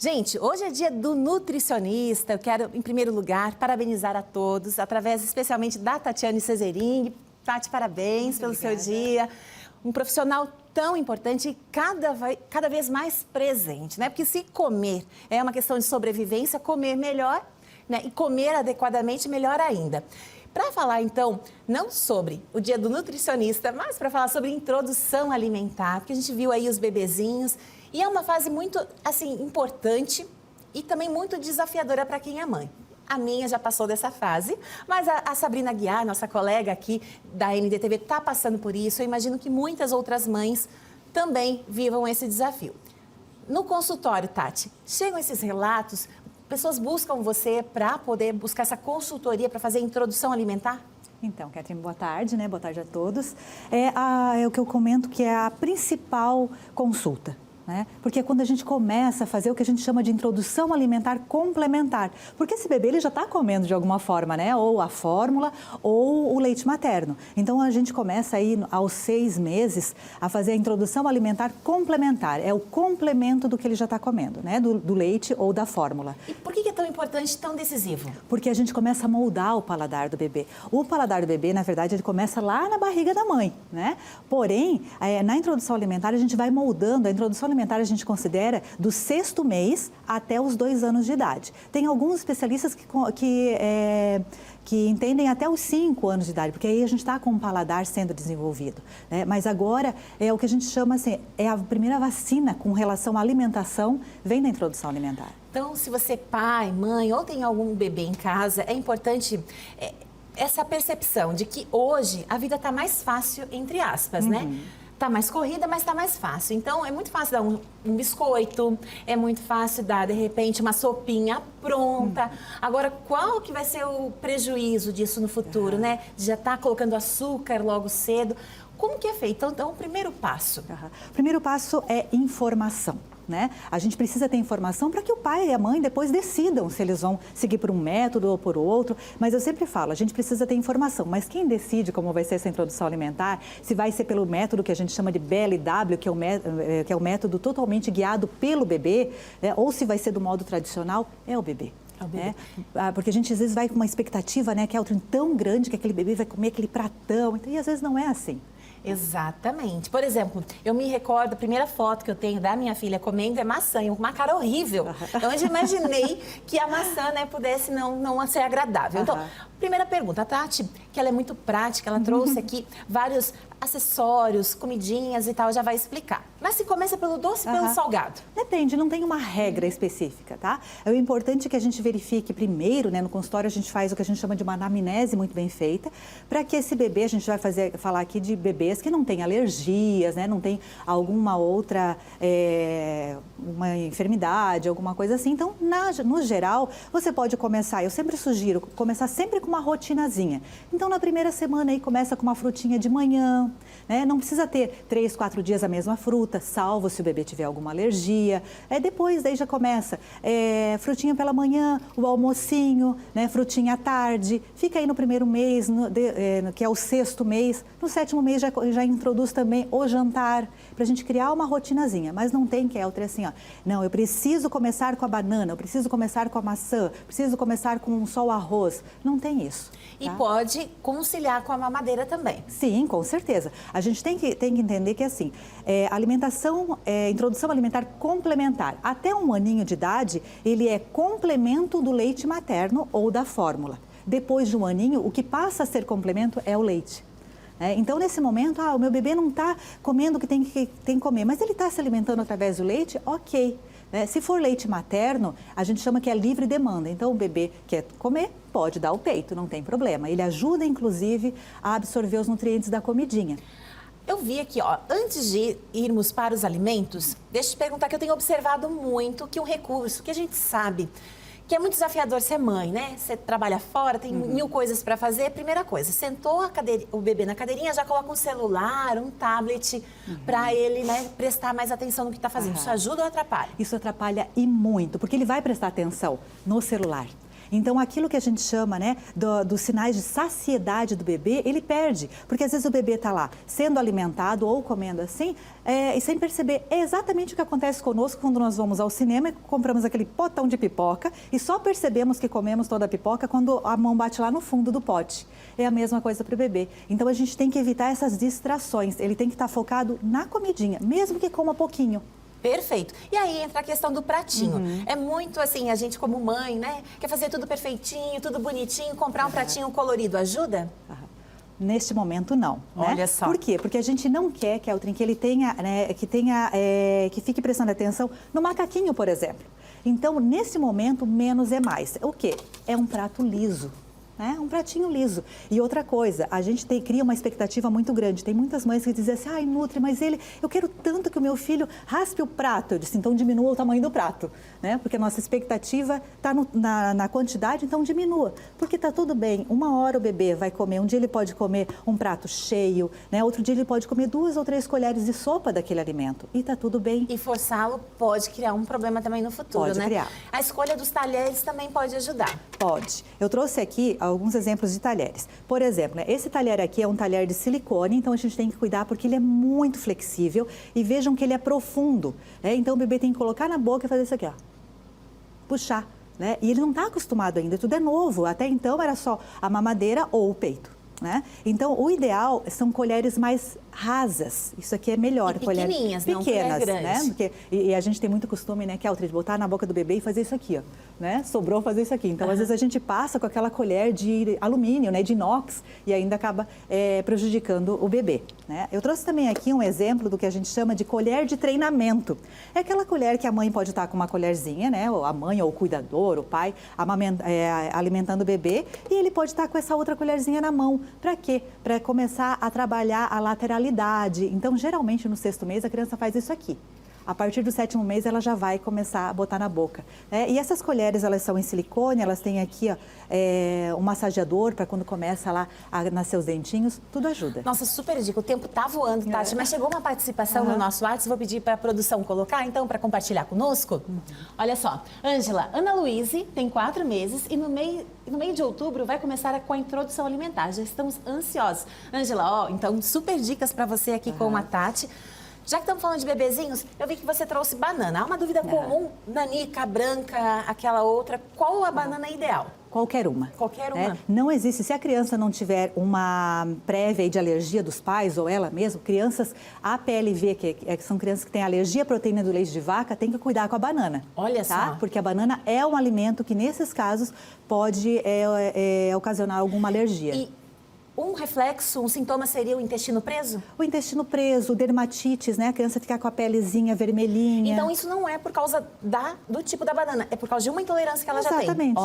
Gente, hoje é dia do nutricionista. Eu quero, em primeiro lugar, parabenizar a todos, através especialmente da Tatiane Cesarini. Tati, parabéns pelo seu dia. Um profissional tão importante e cada vez mais presente, né? Porque se comer é uma questão de sobrevivência, comer melhor, né? E comer adequadamente, melhor ainda. Para falar, então, não sobre o dia do nutricionista, mas para falar sobre introdução alimentar, porque a gente viu aí os bebezinhos e é uma fase muito, assim, importante e também muito desafiadora para quem é mãe. A minha já passou dessa fase, mas a Sabrina Guiar, nossa colega aqui da NDTV, está passando por isso. Eu imagino que muitas outras mães também vivam esse desafio. No consultório, Tati, chegam esses relatos, pessoas buscam você para poder buscar essa consultoria para fazer a introdução alimentar? Então, Catherine, boa tarde, né? Boa tarde a todos. É o que eu comento que é a principal consulta. Né? Porque é quando a gente começa a fazer o que a gente chama de introdução alimentar complementar. Porque esse bebê ele já está comendo de alguma forma, né? Ou a fórmula ou o leite materno. Então a gente começa aí aos 6 meses a fazer a introdução alimentar complementar. É o complemento do que ele já está comendo, né? Do leite ou da fórmula. E por que é tão importante, tão decisivo? Porque a gente começa a moldar o paladar do bebê. O paladar do bebê, na verdade, ele começa lá na barriga da mãe, né? Porém, na introdução alimentar a gente vai moldando. A introdução alimentar a gente considera do 6º mês até os 2 anos de idade. Tem alguns especialistas que entendem até os 5 anos de idade, porque aí a gente está com o paladar sendo desenvolvido, né? Mas agora é o que a gente chama assim, é a primeira vacina com relação à alimentação, vem da introdução alimentar. Então, se você é pai, mãe ou tem algum bebê em casa, é importante essa percepção de que hoje a vida está mais fácil, entre aspas, né? Tá mais corrida, mas tá mais fácil. Então, é muito fácil dar um biscoito, é muito fácil dar, de repente, uma sopinha pronta. Primeiro, qual que vai ser o prejuízo disso no futuro, né? De já estar colocando açúcar logo cedo. Como que é feito? Então, o primeiro passo. O primeiro passo é informação. Né? A gente precisa ter informação para que o pai e a mãe depois decidam se eles vão seguir por um método ou por outro. Mas eu sempre falo, a gente precisa ter informação. Mas quem decide como vai ser essa introdução alimentar, se vai ser pelo método que a gente chama de BLW, que é o método totalmente guiado pelo bebê, né? Ou se vai ser do modo tradicional, é o bebê. Né? Porque a gente às vezes vai com uma expectativa, né, que é um trem tão grande que aquele bebê vai comer aquele pratão, então, e às vezes não é assim. Exatamente. Por exemplo, eu me recordo, a primeira foto que eu tenho da minha filha comendo é maçã, uma cara horrível. Então, eu já imaginei que a maçã, né, pudesse não ser agradável. Então, primeira pergunta, a Tati, que ela é muito prática, ela trouxe aqui vários acessórios, comidinhas e tal, já vai explicar. Mas se começa pelo doce ou pelo salgado? Depende, não tem uma regra específica, tá? O importante é que a gente verifique primeiro, né, no consultório a gente faz o que a gente chama de uma anamnese muito bem feita, para que esse bebê, a gente vai falar aqui de bebês que não têm alergias, né, não tem alguma outra uma enfermidade, alguma coisa assim. Então, no geral, você pode começar, eu sempre sugiro, começar sempre com uma rotinazinha. Então, na primeira semana aí começa com uma frutinha de manhã, né? Não precisa ter 3, 4 dias a mesma fruta, salvo se o bebê tiver alguma alergia. Depois daí já começa frutinha pela manhã, o almocinho, né? Frutinha à tarde. Fica aí no primeiro mês, que é o 6º mês. No 7º mês já introduz também o jantar, para a gente criar uma rotinazinha. Mas não tem que assim, ó, não, eu preciso começar com a banana, eu preciso começar com a maçã, preciso começar com só o arroz. Não tem isso. E pode conciliar com a mamadeira também. Sim, com certeza. A gente tem que entender que assim, introdução alimentar complementar, até 1 aninho de idade, ele é complemento do leite materno ou da fórmula. Depois de 1 aninho, o que passa a ser complemento é o leite. Então, nesse momento, o meu bebê não está comendo o que tem que comer, mas ele está se alimentando através do leite, ok. Se for leite materno, a gente chama que é livre demanda. Então, o bebê quer comer, pode dar o peito, não tem problema. Ele ajuda, inclusive, a absorver os nutrientes da comidinha. Eu vi aqui, ó, antes de irmos para os alimentos, deixa eu te perguntar que eu tenho observado muito que um recurso que a gente sabe que é muito desafiador ser mãe, né? Você trabalha fora, tem 1000 coisas para fazer. Primeira coisa, sentou o bebê na cadeirinha, já coloca um celular, um tablet, para ele, né, prestar mais atenção no que está fazendo. Isso ajuda ou atrapalha? Isso atrapalha e muito, porque ele vai prestar atenção no celular. Então, aquilo que a gente chama, né, dos sinais de saciedade do bebê, ele perde. Porque às vezes o bebê está lá sendo alimentado ou comendo assim, e sem perceber. É exatamente o que acontece conosco quando nós vamos ao cinema e compramos aquele potão de pipoca e só percebemos que comemos toda a pipoca quando a mão bate lá no fundo do pote. É a mesma coisa para o bebê. Então, a gente tem que evitar essas distrações. Ele tem que estar focado na comidinha, mesmo que coma pouquinho. Perfeito. E aí entra a questão do pratinho. É muito assim, a gente como mãe, né, quer fazer tudo perfeitinho, tudo bonitinho, comprar um pratinho colorido ajuda? Neste momento, não. Olha né? só. Por quê? Porque a gente não quer, Keltrin, que ele tenha, né, que fique prestando atenção no macaquinho, por exemplo. Então, nesse momento, menos é mais. O quê? É um prato liso. Um pratinho liso. E outra coisa, a gente cria uma expectativa muito grande. Tem muitas mães que dizem assim, ai, Nutri, mas eu quero tanto que o meu filho raspe o prato. Eu disse, então diminua o tamanho do prato, né? Porque a nossa expectativa está na quantidade, então diminua. Porque está tudo bem, uma hora o bebê vai comer, um dia ele pode comer um prato cheio, né? Outro dia ele pode comer 2 ou 3 colheres de sopa daquele alimento. E está tudo bem. E forçá-lo pode criar um problema também no futuro, pode né? Criar. A escolha dos talheres também pode ajudar. Pode. Eu trouxe aqui alguns exemplos de talheres. Por exemplo, né, esse talher aqui é um talher de silicone, então a gente tem que cuidar porque ele é muito flexível e vejam que ele é profundo. Né? Então o bebê tem que colocar na boca e fazer isso aqui, ó. Puxar. Né? E ele não está acostumado ainda, tudo é novo. Até então era só a mamadeira ou o peito. Né? Então, o ideal são colheres mais rasas. Isso aqui é melhor. E pequenininhas, colheres pequenas, não colher grande. Né? Porque, e a gente tem muito costume, né, Keltrin, de botar na boca do bebê e fazer isso aqui, ó. Né? Sobrou fazer isso aqui. Então, às vezes a gente passa com aquela colher de alumínio, né, de inox, e ainda acaba prejudicando o bebê. Né? Eu trouxe também aqui um exemplo do que a gente chama de colher de treinamento. É aquela colher que a mãe pode estar com uma colherzinha, né? Ou a mãe, ou o cuidador, o pai, alimentando o bebê, e ele pode estar com essa outra colherzinha na mão. Para quê? Para começar a trabalhar a lateralidade. Então, geralmente, no 6º mês, a criança faz isso aqui. A partir do 7º mês, ela já vai começar a botar na boca. E essas colheres, elas são em silicone, elas têm aqui ó, um massageador para quando começa lá a nascer os dentinhos, tudo ajuda. Nossa, super dica. O tempo tá voando, Tati, mas chegou uma participação no nosso WhatsApp, vou pedir para a produção colocar, então, para compartilhar conosco. Olha só, Ângela, Ana Luíse tem 4 meses e no meio de outubro vai começar com a introdução alimentar. Já estamos ansiosos. Ângela, ó, então, super dicas para você aqui com a Tati. Já que estamos falando de bebezinhos, eu vi que você trouxe banana. Há uma dúvida comum, nanica, branca, aquela outra. Qual a banana ideal? Qualquer uma. Qualquer uma. Não existe, se a criança não tiver uma prévia de alergia dos pais ou ela mesma, crianças APLV, que são crianças que têm alergia à proteína do leite de vaca, tem que cuidar com a banana. Olha só. Porque a banana é um alimento que, nesses casos, pode ocasionar alguma alergia. E um reflexo, um sintoma seria o intestino preso? O intestino preso, dermatites, né? A criança ficar com a pelezinha vermelhinha. Então, isso não é por causa do tipo da banana, é por causa de uma intolerância que ela já tem. Exatamente.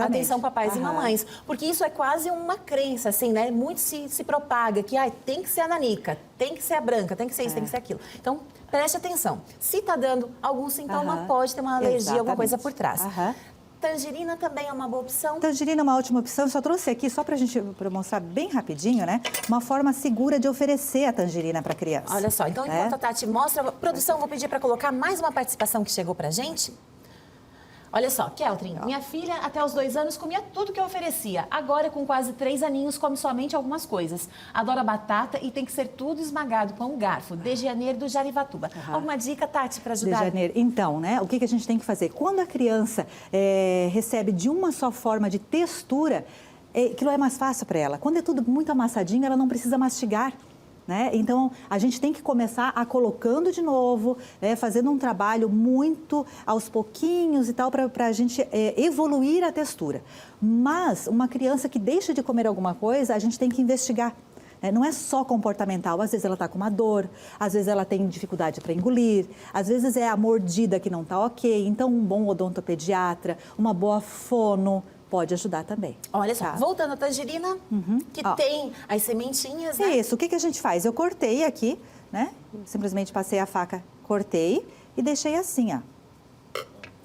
Atenção, papais e mamães. Porque isso é quase uma crença, assim, né? Muito se propaga que tem que ser a nanica, tem que ser a branca, tem que ser isso, tem que ser aquilo. Então, preste atenção. Se está dando algum sintoma, pode ter uma alergia, alguma coisa por trás. Tangerina também é uma boa opção? Tangerina é uma ótima opção. Só trouxe aqui, só para a gente mostrar bem rapidinho, né? Uma forma segura de oferecer a tangerina para a criança. Olha só, então enquanto a Tati mostra, produção, vou pedir para colocar mais uma participação que chegou para a gente. Olha só, Keltrin, minha filha até os 2 anos comia tudo que eu oferecia. Agora, com quase 3 aninhos, come somente algumas coisas. Adora batata e tem que ser tudo esmagado com um garfo. De Janeiro, do Jarivatuba. Alguma dica, Tati, para ajudar? De Janeiro. Então, né, o que a gente tem que fazer? Quando a criança recebe de uma só forma de textura, aquilo é mais fácil para ela. Quando é tudo muito amassadinho, ela não precisa mastigar. Né? Então, a gente tem que começar a colocando de novo, fazendo um trabalho muito aos pouquinhos e tal, para a gente evoluir a textura. Mas, uma criança que deixa de comer alguma coisa, a gente tem que investigar. Não é só comportamental, às vezes ela está com uma dor, às vezes ela tem dificuldade para engolir, às vezes é a mordida que não está ok. Então, um bom odontopediatra, uma boa fono, pode ajudar também. Olha só, voltando à tangerina, que tem as sementinhas, né? Isso, o que a gente faz? Eu cortei aqui, né? Simplesmente passei a faca, cortei e deixei assim, ó.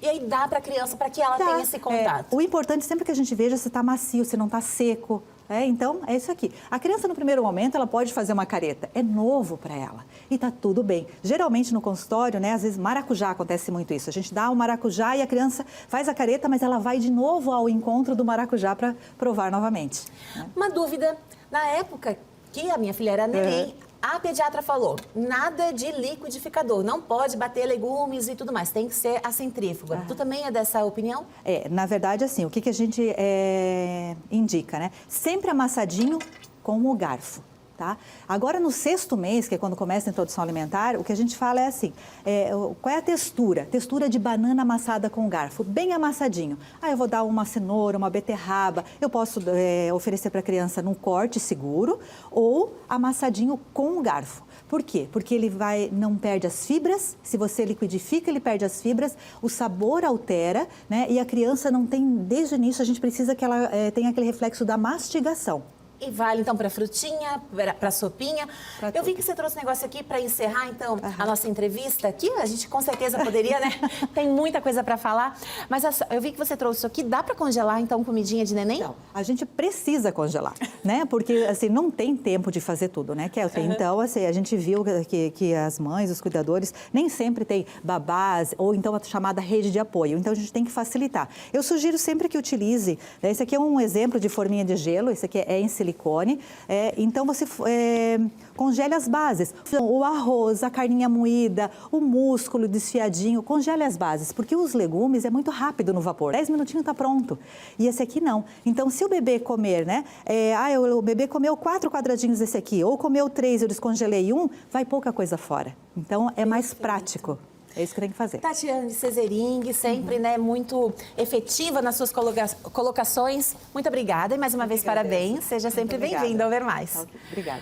E aí dá para a criança, para que ela tenha esse contato. O importante sempre que a gente veja se está macio, se não está seco, Então, é isso aqui. A criança, no primeiro momento, ela pode fazer uma careta. É novo para ela. E tá tudo bem. Geralmente, no consultório, né, às vezes, maracujá acontece muito isso. A gente dá o maracujá e a criança faz a careta, mas ela vai de novo ao encontro do maracujá para provar novamente. Né? Uma dúvida. Na época que a minha filha era neném, a pediatra falou, nada de liquidificador, não pode bater legumes e tudo mais, tem que ser a centrífuga. Tu também é dessa opinião? Na verdade, assim, o que a gente indica, né? Sempre amassadinho com o garfo. Tá? Agora, no 6º mês, que é quando começa a introdução alimentar, o que a gente fala é assim, qual é a textura? Textura de banana amassada com garfo, bem amassadinho. Eu vou dar uma cenoura, uma beterraba, eu posso oferecer para a criança num corte seguro ou amassadinho com o garfo. Por quê? Porque ele não perde as fibras, se você liquidifica, ele perde as fibras, o sabor altera, né? E a criança não tem, desde o início, a gente precisa que ela tenha aquele reflexo da mastigação. E vale, então, para frutinha, para sopinha. Eu vi que você trouxe um negócio aqui para encerrar, então, a nossa entrevista aqui. A gente, com certeza, poderia, né? Tem muita coisa para falar. Mas eu vi que você trouxe isso aqui. Dá para congelar, então, comidinha de neném? Não, a gente precisa congelar, né? Porque, assim, não tem tempo de fazer tudo, né, Kelly? Então, assim, a gente viu que as mães, os cuidadores, nem sempre tem babás ou, então, a chamada rede de apoio. Então, a gente tem que facilitar. Eu sugiro sempre que utilize, né? Esse aqui é um exemplo de forminha de gelo. Esse aqui é em silicone. Então você congele as bases, o arroz, a carninha moída, o músculo desfiadinho, congele as bases, porque os legumes é muito rápido no vapor, 10 minutinhos está pronto, e esse aqui não. Então se o bebê comer, né, o bebê comeu 4 quadradinhos desse aqui, ou comeu 3, eu descongelei 1, vai pouca coisa fora, então é mais prático. É isso que tem que fazer. Tatiane Cesaring, sempre né, muito efetiva nas suas colocações. Muito obrigada e mais uma vez parabéns. Seja sempre bem-vinda ao Ver Mais. Obrigada.